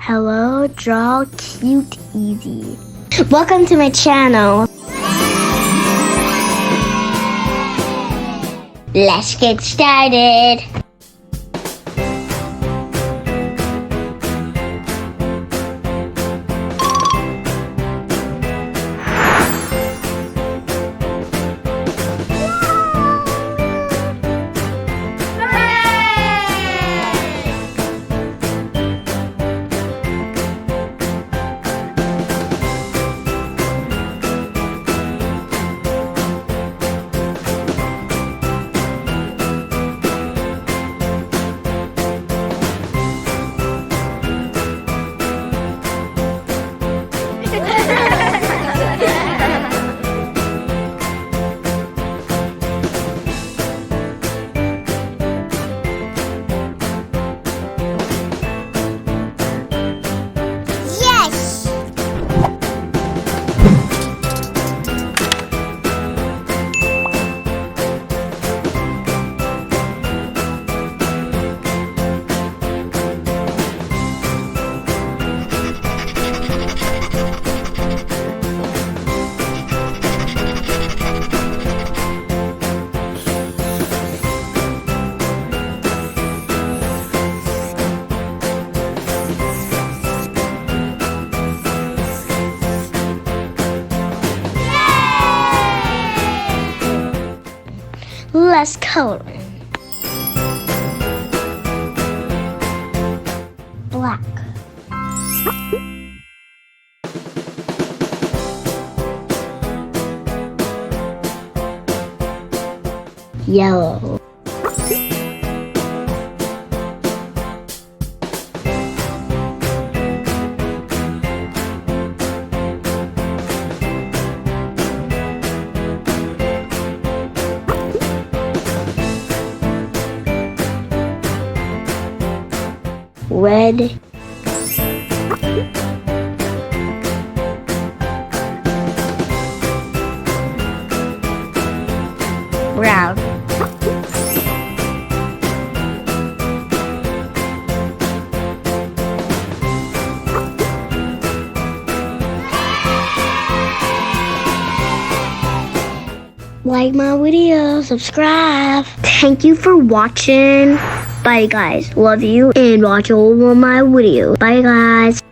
Hello, Draw Cute Easy. Welcome to my channel. Let's get started. Less coloring. Black. Yellow. Red. Brown. Like my video, subscribe. Thank you for watching. Bye guys, love you and watch all of my videos. Bye guys.